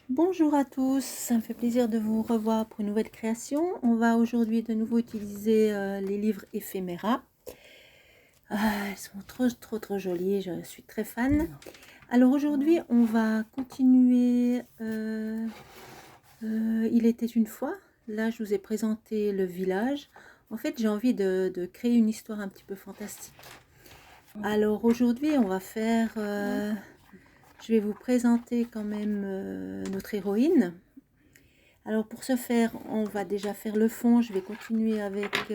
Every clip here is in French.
Bonjour à tous, ça me fait plaisir de vous revoir pour une nouvelle création. On va aujourd'hui de nouveau utiliser les livres éphéméras. Elles sont trop jolies, je suis très fan. Alors aujourd'hui, on va continuer Il était une fois. Là, je vous ai présenté le village. En fait, j'ai envie de créer une histoire un petit peu fantastique. Alors aujourd'hui, on va faire... je vais vous présenter quand même notre héroïne. Alors pour ce faire, on va déjà faire le fond. Je vais continuer avec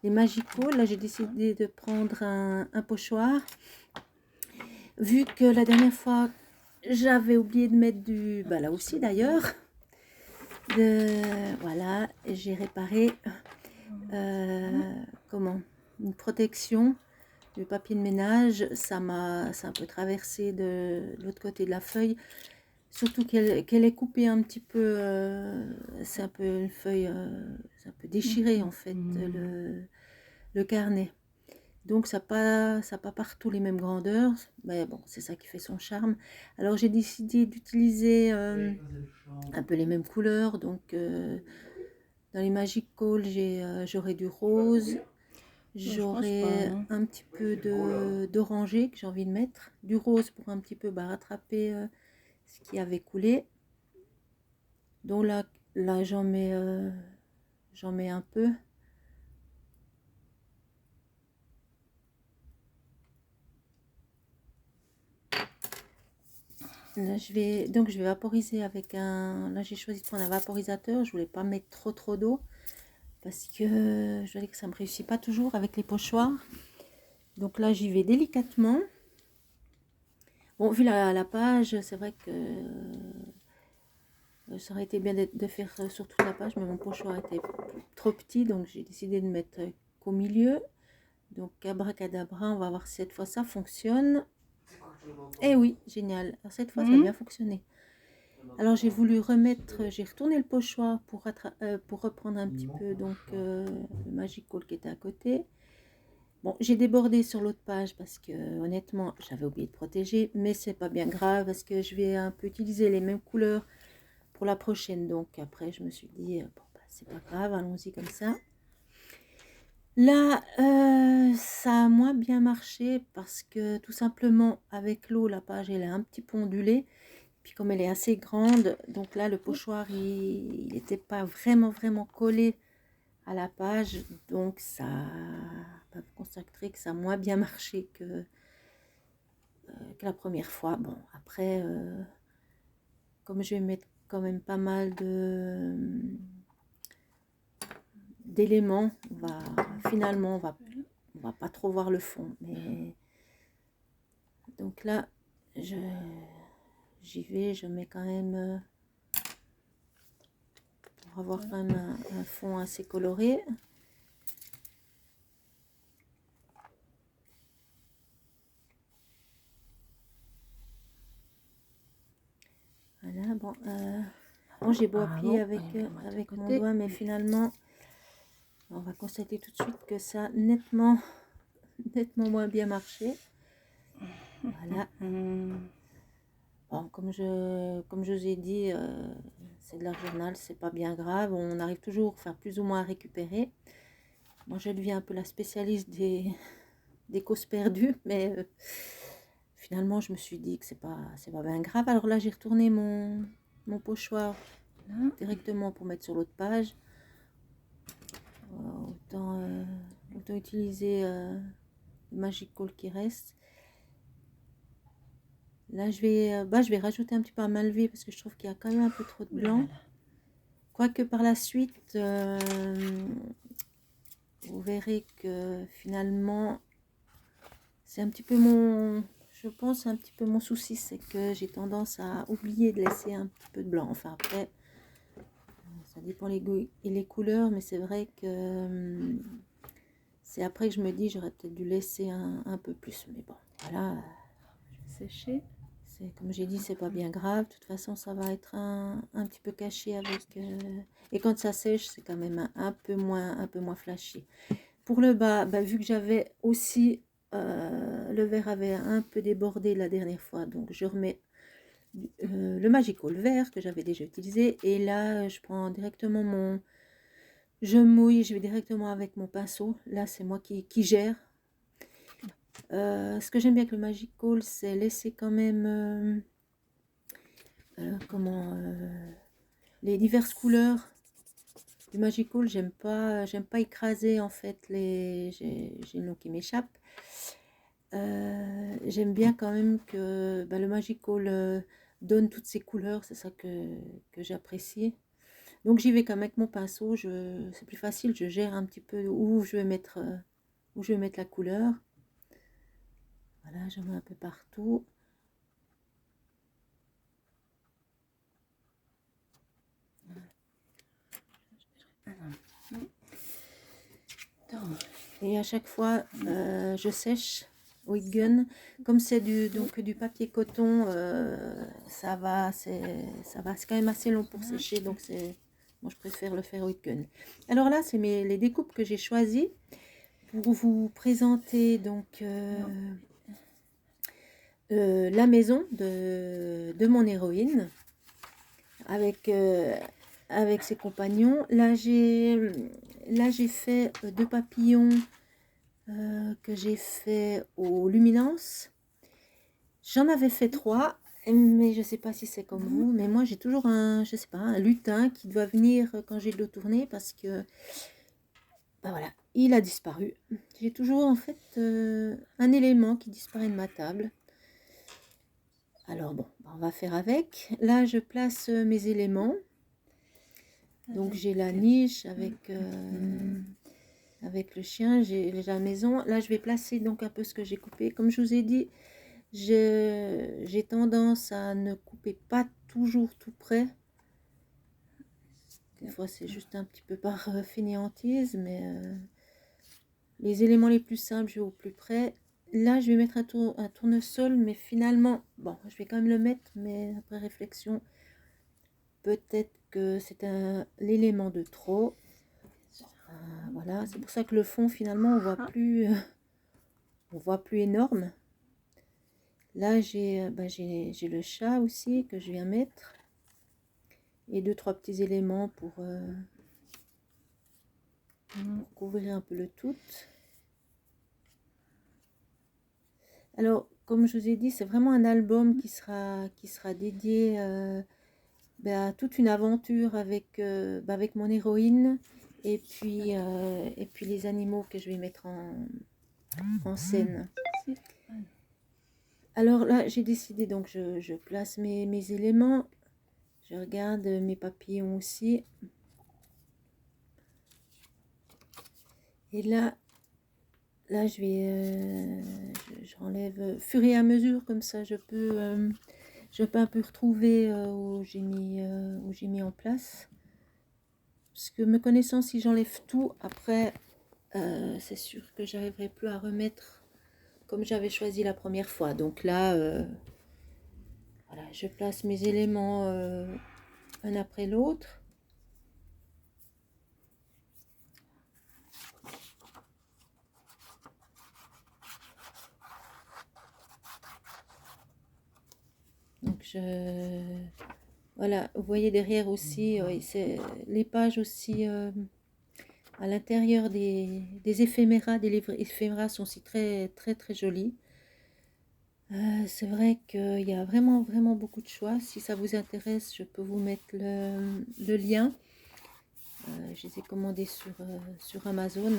les Magico. Là, j'ai décidé de prendre un pochoir. Vu que la dernière fois, j'avais oublié de mettre du... Bah là aussi d'ailleurs. Voilà, j'ai réparé comment une protection du papier de ménage. Ça un peu traversé de l'autre côté de la feuille. Surtout qu'elle est coupée un petit peu, c'est un peu une feuille, c'est un peu déchiré en fait, le carnet. Donc ça pas partout les mêmes grandeurs, mais bon, c'est ça qui fait son charme. Alors j'ai décidé d'utiliser un peu les mêmes couleurs, donc dans les Magic Call, j'aurai du rose, j'aurai un petit peu d'orangé que j'ai envie de mettre, du rose pour un petit peu rattraper ce qui avait coulé. Donc là j'en mets un peu. Là je vais vaporiser avec un... Là j'ai choisi de prendre un vaporisateur. Je voulais pas mettre trop d'eau parce que je voulais que ça me réussit pas toujours avec les pochoirs. Donc là j'y vais délicatement. Bon, vu la page, c'est vrai que ça aurait été bien de faire sur toute la page, mais mon pochoir était trop petit, donc j'ai décidé de mettre qu'au milieu. Donc abracadabra, on va voir si cette fois ça fonctionne. Eh oui, génial. Alors, cette fois ça a bien fonctionné. Alors j'ai voulu remettre, j'ai retourné le pochoir pour reprendre un petit peu donc le Magic Call qui était à côté. Bon, j'ai débordé sur l'autre page parce que honnêtement j'avais oublié de protéger, mais c'est pas bien grave parce que je vais un peu utiliser les mêmes couleurs pour la prochaine. Donc après je me suis dit bon bah, c'est pas grave, allons-y comme ça. Là ça a moins bien marché parce que tout simplement avec l'eau la page elle est un petit peu ondulée. Puis comme elle est assez grande, donc là le pochoir il n'était pas vraiment collé à la page, donc ça, vous constaterez que ça a moins bien marché que la première fois. Bon après, comme je vais mettre quand même pas mal d'éléments, finalement on va pas trop voir le fond. Mais donc là j'y vais, je mets quand même pour avoir quand même un fond assez coloré. Voilà, bon, j'ai beau appuyer avec mon doigt, mais finalement, on va constater tout de suite que ça a nettement moins bien marché. Voilà. Bon, comme je vous ai dit, c'est de l'art journal, c'est pas bien grave. On arrive toujours, enfin plus ou moins à récupérer. Moi, je deviens un peu la spécialiste des causes perdues, mais finalement, je me suis dit que c'est pas bien grave. Alors là, j'ai retourné mon pochoir directement pour mettre sur l'autre page. Autant utiliser le Magic Call qui reste. Là je vais rajouter un petit peu à main levée parce que je trouve qu'il y a quand même un peu trop de blanc. Quoique par la suite vous verrez que finalement c'est un petit peu je pense un petit peu mon souci, c'est que j'ai tendance à oublier de laisser un petit peu de blanc. Enfin après ça dépend les goûts et les couleurs, mais c'est vrai que c'est après que je me dis j'aurais peut-être dû laisser un peu plus. Mais bon, voilà, je vais sécher. Comme j'ai dit, c'est pas bien grave. De toute façon, ça va être un petit peu caché avec... Et quand ça sèche, c'est quand même un peu moins flashy. Pour le bas, vu que j'avais aussi... le verre avait un peu débordé la dernière fois, donc je remets le Magical vert que j'avais déjà utilisé. Et là, je prends directement je mouille, je vais directement avec mon pinceau. Là, c'est moi qui gère. Ce que j'aime bien avec le Magical, c'est laisser quand même les diverses couleurs du Magical. J'aime pas écraser en fait j'ai le nom qui m'échappe. J'aime bien quand même que le Magical donne toutes ces couleurs, c'est ça que j'apprécie. Donc j'y vais comme avec mon pinceau, c'est plus facile, je gère un petit peu où je vais mettre la couleur. Voilà, je mets un peu partout. Et à chaque fois, je sèche au heat gun. Comme c'est du papier coton, ça va, c'est quand même assez long pour sécher. Donc moi, je préfère le faire au heat gun. Alors là, c'est les découpes que j'ai choisies pour vous présenter donc la maison de mon héroïne avec ses compagnons. Là, j'ai fait 2 papillons que j'ai fait aux luminances. J'en avais fait 3, mais je sais pas si c'est comme vous, mais moi j'ai toujours je sais pas, un lutin qui doit venir quand j'ai de l'eau tournée parce que, voilà, il a disparu. J'ai toujours en fait un élément qui disparaît de ma table. Alors bon, on va faire avec. Là, je place mes éléments. Donc j'ai la niche avec le chien, j'ai la maison. Là, je vais placer donc un peu ce que j'ai coupé. Comme je vous ai dit, j'ai tendance à ne couper pas toujours tout près. Des fois, c'est juste un petit peu par fainéantise, mais les éléments les plus simples, je vais au plus près. Là, je vais mettre un tournesol, mais finalement, bon, je vais quand même le mettre, mais après réflexion, peut-être que c'est l'élément de trop. Voilà, c'est pour ça que le fond, finalement, on voit plus énorme. Là, j'ai le chat aussi que je viens mettre. Et 2-3 petits éléments pour couvrir un peu le tout. Alors, comme je vous ai dit, c'est vraiment un album qui sera dédié à toute une aventure avec mon héroïne et puis les animaux que je vais mettre en scène. Alors là, j'ai décidé, donc je place mes éléments. Je regarde mes papillons aussi. Et là, je vais, j'enlève fur et à mesure, comme ça je peux un peu retrouver où j'ai mis en place. Parce que me connaissant, si j'enlève tout, après, c'est sûr que j'arriverai plus à remettre comme j'avais choisi la première fois. Donc là, voilà, je place mes éléments un après l'autre. Donc voilà, vous voyez derrière aussi, les pages aussi à l'intérieur des éphéméras, des livres éphéméras sont aussi très très très jolis. C'est vrai qu'il y a vraiment vraiment beaucoup de choix. Si ça vous intéresse, je peux vous mettre le lien. Je les ai commandés sur Amazon.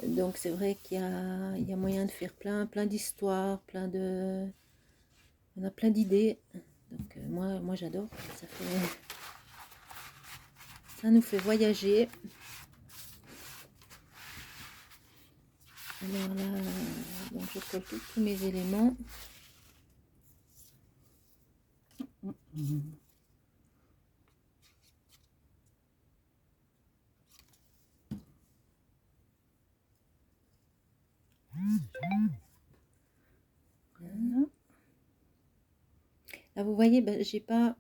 Donc c'est vrai qu'il y a moyen de faire plein d'histoires, on a plein d'idées. Donc moi j'adore. Ça nous fait voyager. Alors là, donc je colle tous mes éléments. Là vous voyez, j'ai pas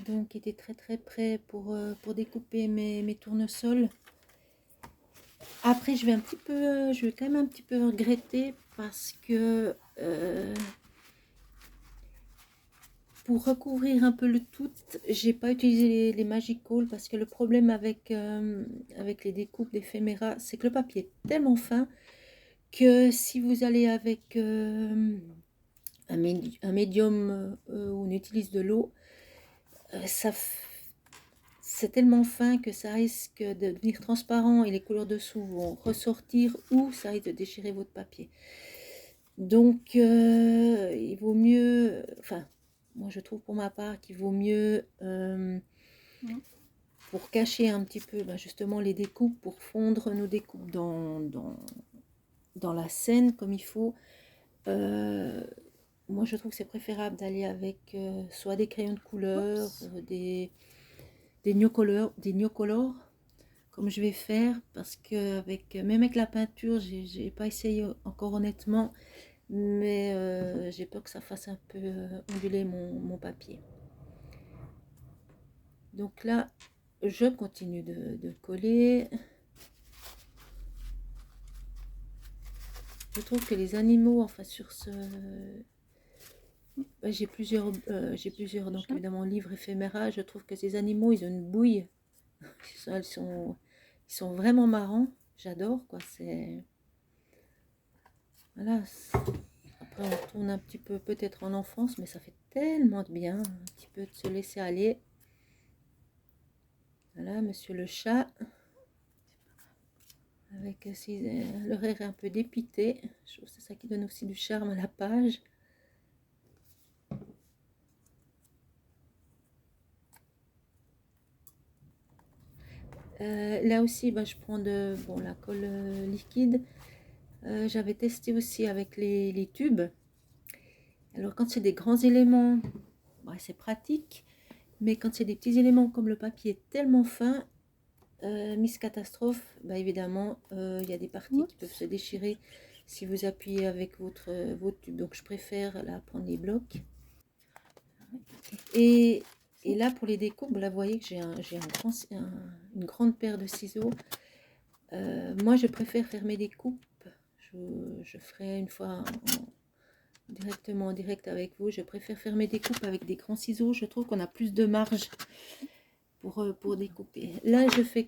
donc été très très près pour découper mes tournesols. Après je vais quand même un petit peu regretter parce que Pour recouvrir un peu le tout, j'ai pas utilisé les Magic Call parce que le problème avec les découpes d'éphéméra, c'est que le papier est tellement fin que si vous allez avec un médium où on utilise de l'eau, ça c'est tellement fin que ça risque de devenir transparent et les couleurs dessous vont ressortir ou ça risque de déchirer votre papier. Donc, il vaut mieux, enfin, moi je trouve pour ma part qu'il vaut mieux, pour cacher un petit peu justement les découpes, pour fondre nos découpes dans la scène comme il faut. Moi je trouve que c'est préférable d'aller avec soit des crayons de couleur, des Neocolor, comme je vais faire, parce que même avec la peinture, j'ai pas essayé encore honnêtement, mais j'ai peur que ça fasse un peu onduler mon papier. Donc là, je continue de coller. Je trouve que les animaux, enfin sur ce... j'ai plusieurs donc évidemment livres éphéméra. Je trouve que ces animaux, ils ont une bouille. Ils sont vraiment marrants. J'adore, quoi. C'est... Voilà. Après, on retourne un petit peu peut-être en enfance, mais ça fait tellement de bien, un petit peu de se laisser aller. Voilà, monsieur le chat. Avec le rire un peu dépité. Je trouve que c'est ça qui donne aussi du charme à la page. Là aussi, je prends la colle liquide. J'avais testé aussi avec les tubes. Alors quand c'est des grands éléments, c'est pratique. Mais quand c'est des petits éléments comme le papier est tellement fin, Miss Catastrophe, évidemment, il y a des parties qui peuvent se déchirer si vous appuyez avec votre tube. Donc je préfère là prendre les blocs. Et là pour les découpes, là vous voyez que j'ai une grande paire de ciseaux. Moi je préfère faire mes découpes. Je ferai une fois directement en direct avec vous. Je préfère faire mes découpes avec des grands ciseaux. Je trouve qu'on a plus de marge pour découper. Là je fais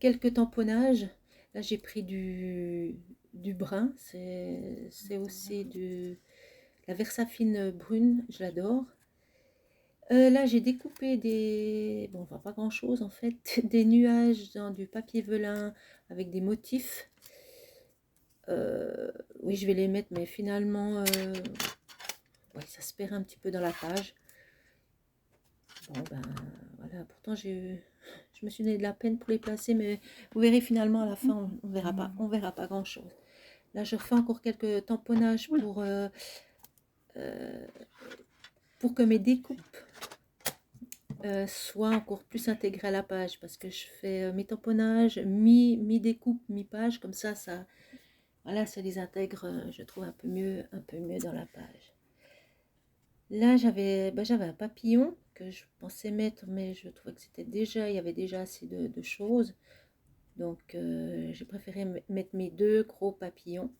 quelques tamponnages. Là j'ai pris du brun. C'est aussi la Versafine brune. Je l'adore. Là j'ai découpé enfin pas grand chose en fait, des nuages dans du papier velin avec des motifs. Oui, je vais les mettre, mais finalement ça se perd un petit peu dans la page. Bon voilà, pourtant je me suis donné de la peine pour les placer, mais vous verrez finalement à la fin on verra pas grand chose. Là je refais encore quelques tamponnages pour que mes découpes soit encore plus intégré à la page, parce que je fais mes tamponnages, mi-découpe, mi-page, comme ça voilà, ça les intègre, je trouve un peu mieux dans la page. Là, j'avais un papillon que je pensais mettre, mais je trouvais que il y avait déjà assez de choses. Donc, j'ai préféré mettre mes deux gros papillons.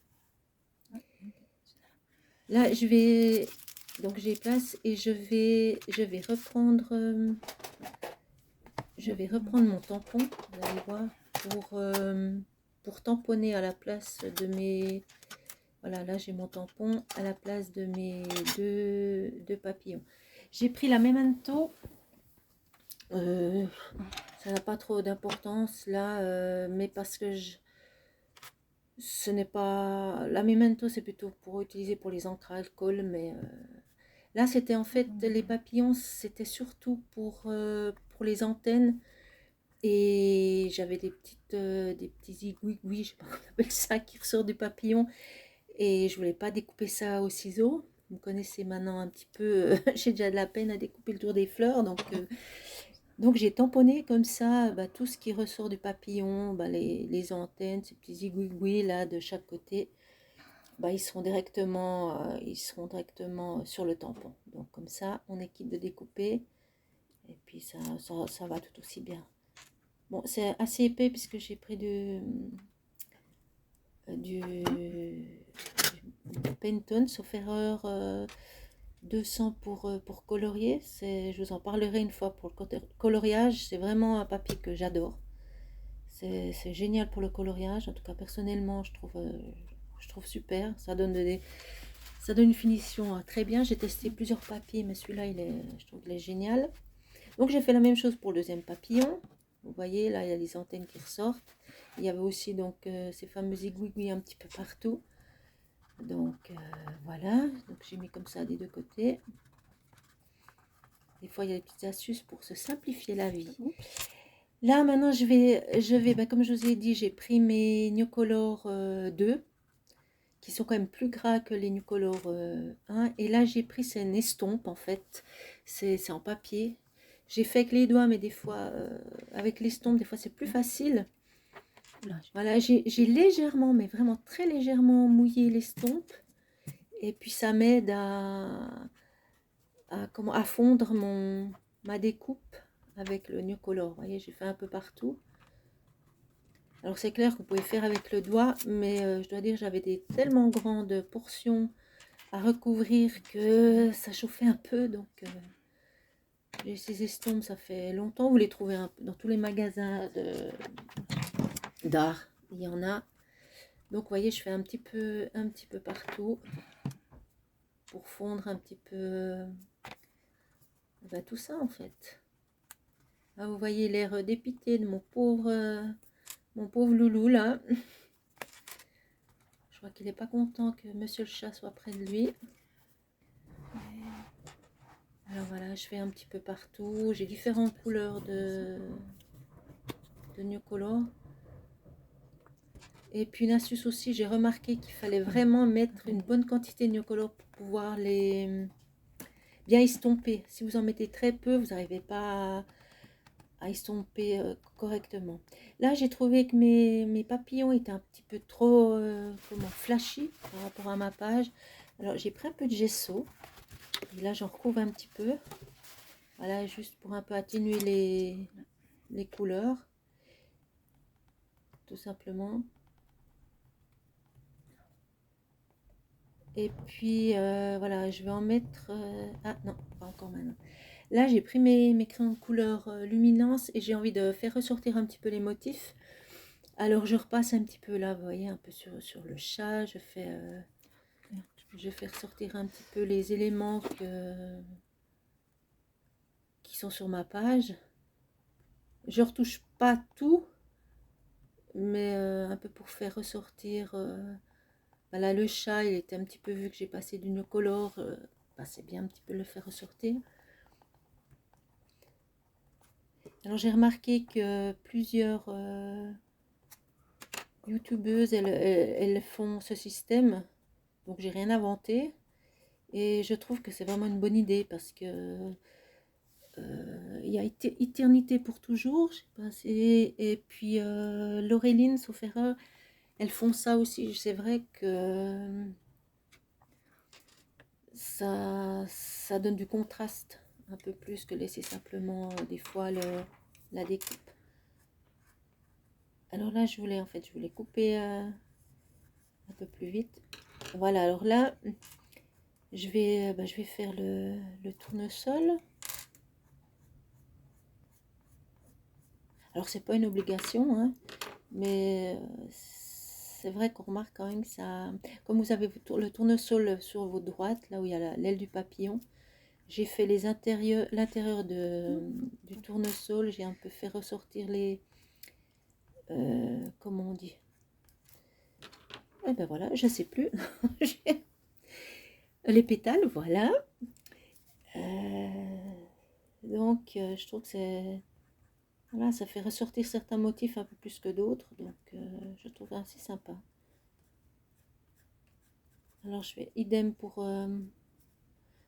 Là, donc j'ai place et je vais reprendre mon tampon, vous allez voir, pour tamponner à la place de mes... Voilà, là j'ai mon tampon à la place de mes deux papillons. J'ai pris la Memento. Ça n'a pas trop d'importance là, mais parce que ce n'est pas... La Memento, c'est plutôt pour utiliser pour les encres à alcool, mais... Là, c'était en fait, les papillons, c'était surtout pour les antennes. Et j'avais des petits igouigouis, je sais pas comment on appelle ça, qui ressortent du papillon. Et je voulais pas découper ça au ciseau. Vous me connaissez maintenant un petit peu, j'ai déjà de la peine à découper le tour des fleurs. Donc j'ai tamponné comme ça tout ce qui ressort du papillon, les antennes, ces petits igouigouis là de chaque côté. Ils seront directement sur le tampon. Donc comme ça, on est quitte de découper. Et puis ça va tout aussi bien. Bon, c'est assez épais puisque j'ai pris du Pantone, sauf erreur 200 pour colorier. Je vous en parlerai une fois pour le coloriage. C'est vraiment un papier que j'adore. C'est génial pour le coloriage. En tout cas, personnellement, je trouve super. Ça donne une finition très bien. J'ai testé plusieurs papiers, mais celui-là, je trouve qu'il est génial. Donc, j'ai fait la même chose pour le deuxième papillon. Vous voyez, là, il y a les antennes qui ressortent. Il y avait aussi donc ces fameux aiguilles un petit peu partout. Donc, voilà. Donc, j'ai mis comme ça des deux côtés. Des fois, il y a des petites astuces pour se simplifier la vie. Là, maintenant, comme je vous ai dit, j'ai pris mes Nucolor 2, qui sont quand même plus gras que les Nucolor 1. Et là, j'ai pris, c'est une estompe, en fait. C'est en papier. J'ai fait avec les doigts, mais des fois, avec l'estompe, des fois, c'est plus facile. Voilà, j'ai légèrement, mais vraiment très légèrement mouillé l'estompe. Et puis, ça m'aide à fondre ma découpe avec le Nucolor. Vous voyez, j'ai fait un peu partout. Alors c'est clair que vous pouvez faire avec le doigt, mais je dois dire j'avais des tellement grandes portions à recouvrir que ça chauffait un peu. Donc j'ai ces estompes, ça fait longtemps. Vous les trouvez dans tous les magasins d'art. Il y en a. Donc vous voyez, je fais un petit peu partout pour fondre un petit peu tout ça en fait. Là, vous voyez l'air dépité de mon pauvre loulou là. Je crois qu'il n'est pas content que monsieur le chat soit près de lui. Alors voilà, je fais un petit peu partout. J'ai différentes couleurs de Nucolor. Et puis une astuce aussi, j'ai remarqué qu'il fallait vraiment mettre une bonne quantité de Nucolor pour pouvoir les bien estomper. Si vous en mettez très peu, vous n'arrivez pas à estomper correctement. Là, j'ai trouvé que mes papillons étaient un petit peu trop flashy par rapport à ma page. Alors j'ai pris un peu de gesso. Et là, j'en recouvre un petit peu. Voilà, juste pour un peu atténuer les couleurs. Tout simplement. Et puis, voilà, je vais en mettre... ah non, pas encore maintenant. Là, j'ai pris mes crayons de couleur luminance et j'ai envie de faire ressortir un petit peu les motifs. Alors, je repasse un petit peu là, vous voyez, un peu sur le chat. Je fais ressortir un petit peu les éléments qui sont sur ma page. Je retouche pas tout, mais un peu pour faire ressortir. Voilà, le chat, il était un petit peu, vu que j'ai passé du Nucolor, c'est bien un petit peu le faire ressortir. Alors j'ai remarqué que plusieurs youtubeuses, elles font ce système, donc j'ai rien inventé. Et je trouve que c'est vraiment une bonne idée parce que il y a Éternité pour toujours, je sais pas, et puis Laureline, sauf erreur, elles font ça aussi. C'est vrai que ça donne du contraste un peu plus que laisser simplement des fois la découpe. Alors là, je voulais couper un peu plus vite. Voilà, alors là, je vais faire le tournesol. Alors, c'est pas une obligation, hein, mais c'est vrai qu'on remarque quand même que ça... Comme vous avez le tournesol sur votre droite, là où il y a l'aile du papillon, j'ai fait l'intérieur du tournesol. J'ai un peu fait ressortir les... comment on dit? Eh ben voilà, je sais plus. Les pétales, voilà. Donc, je trouve que c'est... Voilà, ça fait ressortir certains motifs un peu plus que d'autres. Donc, je trouve assez sympa. Alors, je fais idem pour...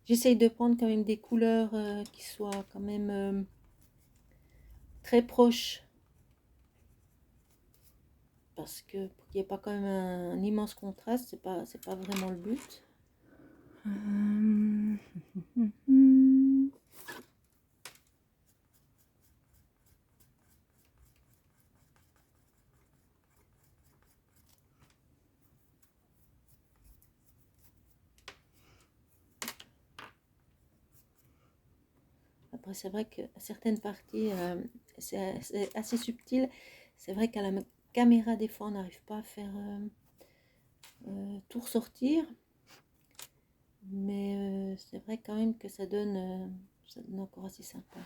J'essaye de prendre quand même des couleurs qui soient quand même très proches. Parce que pour qu'il n'y ait pas quand même un immense contraste, c'est pas vraiment le but. Après, c'est vrai que certaines parties, c'est assez subtil. C'est vrai qu'à la caméra, des fois, on n'arrive pas à faire tout ressortir. Mais c'est vrai quand même que ça donne encore assez sympa.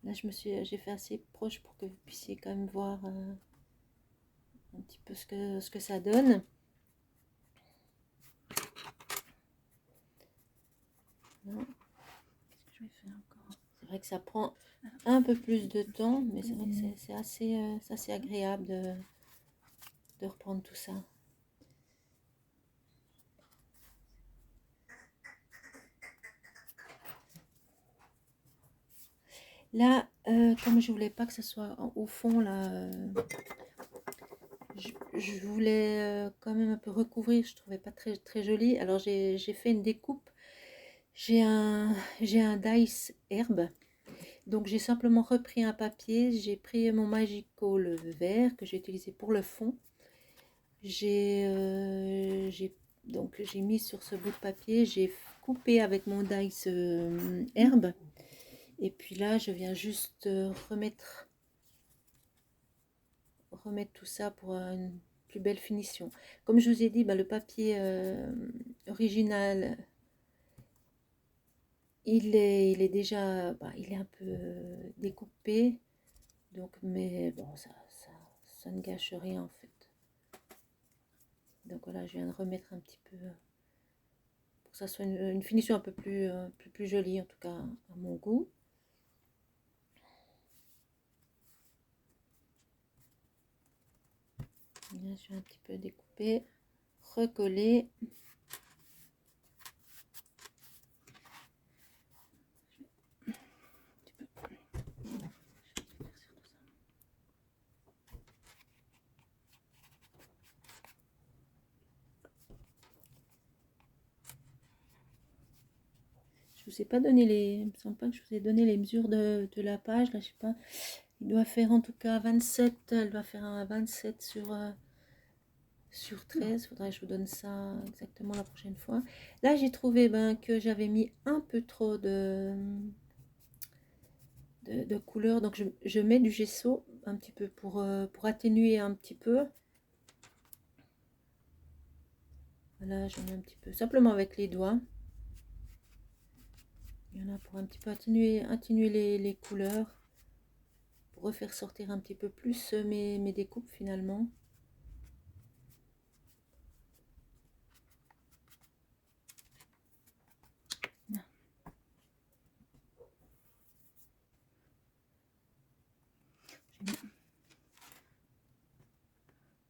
Là, j'ai fait assez proche pour que vous puissiez quand même voir un petit peu ce que ça donne. Qu'est-ce que je vais faire encore? C'est vrai que ça prend un peu plus de temps, mais c'est vrai que c'est assez agréable de reprendre tout ça. Là, comme je voulais pas que ce soit au fond, là, je voulais quand même un peu recouvrir, je trouvais pas très, très joli. Alors j'ai fait une découpe. J'ai un dice herbe. Donc j'ai simplement repris un papier, j'ai pris mon Magical vert que j'ai utilisé pour le fond. Donc j'ai mis sur ce bout de papier, j'ai coupé avec mon dice herbe. Et puis là, je viens juste remettre tout ça pour une plus belle finition. Comme je vous ai dit, le papier original, il est déjà, il est un peu découpé. Donc, mais bon, ça ne gâche rien en fait. Donc voilà, je viens de remettre un petit peu pour que ça soit une finition un peu plus jolie, en tout cas à mon goût. Là, je vais un petit peu découper, recoller. Je vous ai pas donné il me semble pas que je vous ai donné les mesures de la page. Là, je sais pas. Il doit faire en tout cas 27. Elle doit faire un 27 sur 13. Faudrait que je vous donne ça exactement la prochaine fois. Là, j'ai trouvé que j'avais mis un peu trop de couleur. Donc, je mets du gesso un petit peu pour atténuer un petit peu. Voilà, je mets un petit peu simplement avec les doigts. Il y en a pour un petit peu atténuer les couleurs, pour refaire sortir un petit peu plus mes découpes finalement.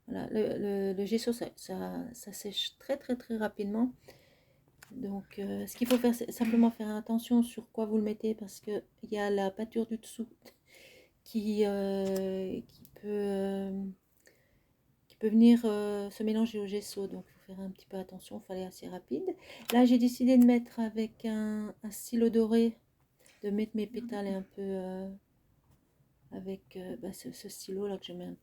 Voilà, le gesso, ça sèche très très très rapidement. Donc ce qu'il faut faire, c'est simplement faire attention sur quoi vous le mettez, parce qu'il y a la pâture du dessous qui peut venir se mélanger au gesso. Donc il faut faire un petit peu attention, il fallait assez rapide. Là, j'ai décidé de mettre avec un stylo doré, de mettre mes pétales un peu avec ce stylo là que je mets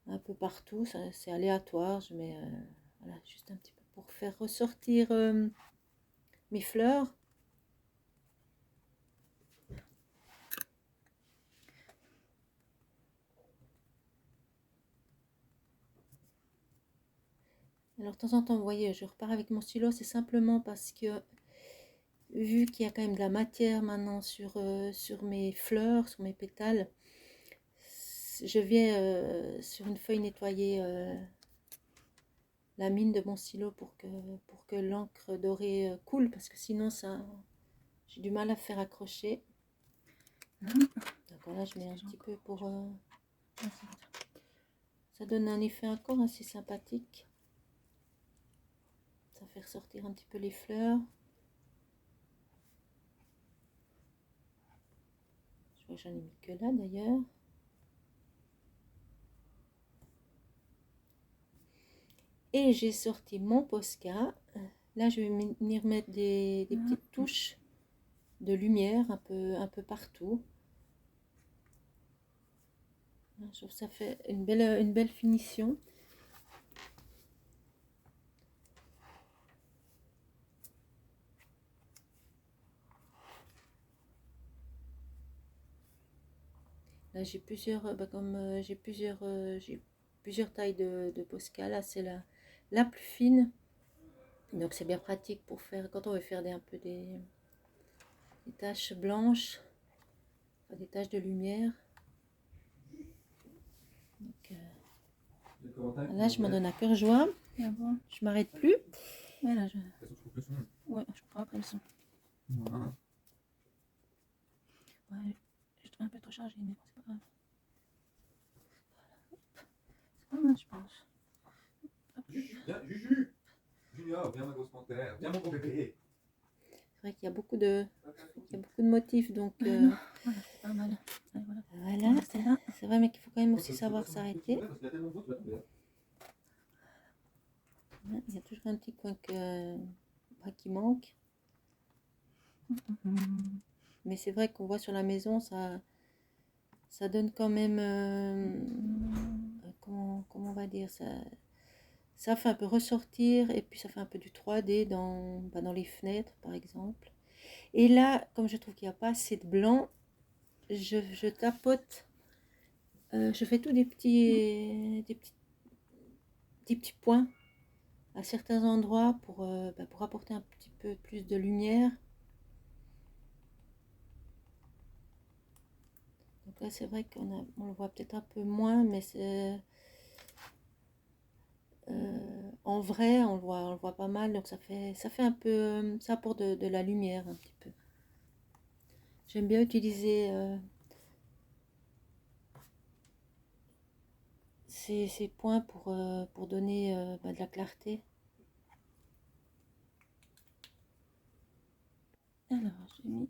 un peu partout. C'est aléatoire, je mets voilà, juste un petit peu pour faire ressortir mes fleurs. Alors de temps en temps, vous voyez, je repars avec mon stylo, c'est simplement parce que vu qu'il y a quand même de la matière maintenant sur mes fleurs, sur mes pétales, je viens sur une feuille nettoyer la mine de mon stylo pour que l'encre dorée coule, parce que sinon j'ai du mal à faire accrocher. Donc voilà, je mets un petit peu pour... ça donne un effet encore assez sympathique. Ça fait ressortir un petit peu les fleurs. Je vois que j'en ai mis que là d'ailleurs. Et j'ai sorti mon Posca. Là, je vais venir mettre des petites touches de lumière un peu partout. Je trouve que ça fait une belle finition. Là, j'ai plusieurs, j'ai plusieurs tailles de Posca. Là, c'est la plus fine. Donc, c'est bien pratique pour faire, quand on veut faire un peu des taches blanches, enfin, des taches de lumière. Donc, là, je m'en donne à cœur joie. Ja, bon. Je m'arrête plus. Ouais, là, je... Je coupe le son. Ouais, je prends après le son. Voilà. Ouais, je trouve un peu trop chargé, mais bon, c'est pas grave. C'est pas mal, je pense. Viens, Juju! Junior, viens ma grosse panthère, viens mon bon bébé! C'est vrai qu'il y a beaucoup de motifs, donc Voilà, c'est pas mal. Allez, voilà. voilà. C'est là. C'est vrai, mais qu'il faut quand même aussi savoir s'arrêter. Parce qu'il y a tellement de choses, tu vas tomber. Il y a toujours un petit coin qui manque. Mais c'est vrai qu'on voit sur la maison, ça donne quand même, comment on va dire, ça fait un peu ressortir, et puis ça fait un peu du 3D dans les fenêtres, par exemple. Et là, comme je trouve qu'il n'y a pas assez de blanc, je tapote, je fais tous des petits points à certains endroits pour apporter un petit peu plus de lumière. Donc là, c'est vrai on le voit peut-être un peu moins, mais en vrai, on le voit pas mal. Donc ça fait un peu, ça apporte de la lumière un petit peu. J'aime bien utiliser ces points pour donner de la clarté. Alors, j'ai mis.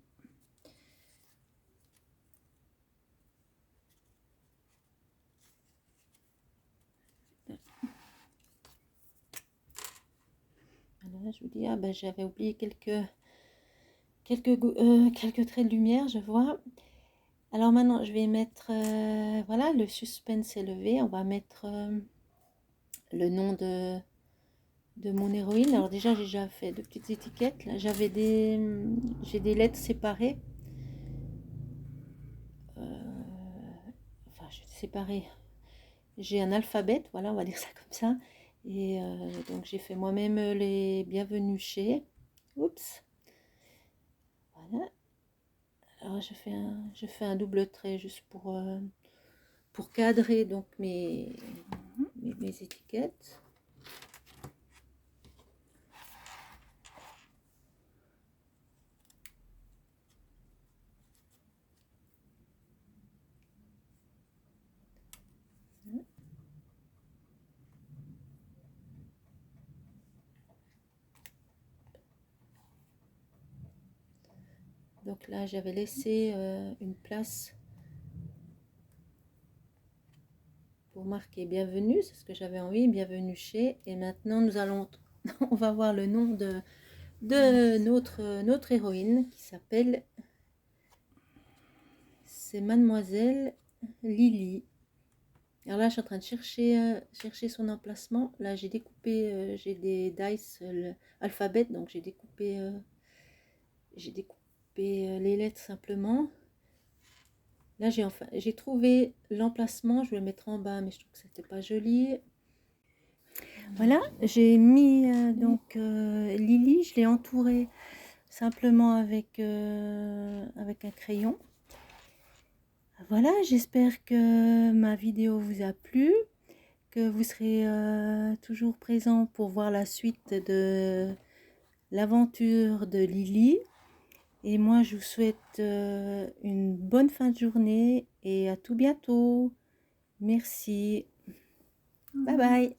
Alors là, je vous dis, j'avais oublié quelques traits de lumière, je vois. Alors maintenant, je vais mettre, voilà, le suspense est levé. On va mettre le nom de mon héroïne. Alors déjà, j'ai déjà fait de petites étiquettes. Là, j'ai des lettres séparées. Enfin, séparées. J'ai un alphabet, voilà, on va dire ça comme ça. Et donc, j'ai fait moi-même les bienvenus chez. Oups. Voilà. Alors, je fais un double trait juste pour cadrer donc mes étiquettes. Donc là, j'avais laissé une place pour marquer bienvenue, c'est ce que j'avais envie, bienvenue chez. Et maintenant, on va voir le nom de notre héroïne qui s'appelle, c'est Mademoiselle Lily. Alors là, je suis en train de chercher son emplacement. Là, j'ai découpé, j'ai des dice alphabet, donc j'ai découpé les lettres simplement. Là, j'ai trouvé l'emplacement. Je vais le mettre en bas, mais je trouve que c'était pas joli. Voilà, j'ai mis Lily, je l'ai entourée simplement avec un crayon. Voilà, j'espère que ma vidéo vous a plu, que vous serez toujours présent pour voir la suite de l'aventure de Lily. Et moi, je vous souhaite une bonne fin de journée et à tout bientôt. Merci. Bye bye.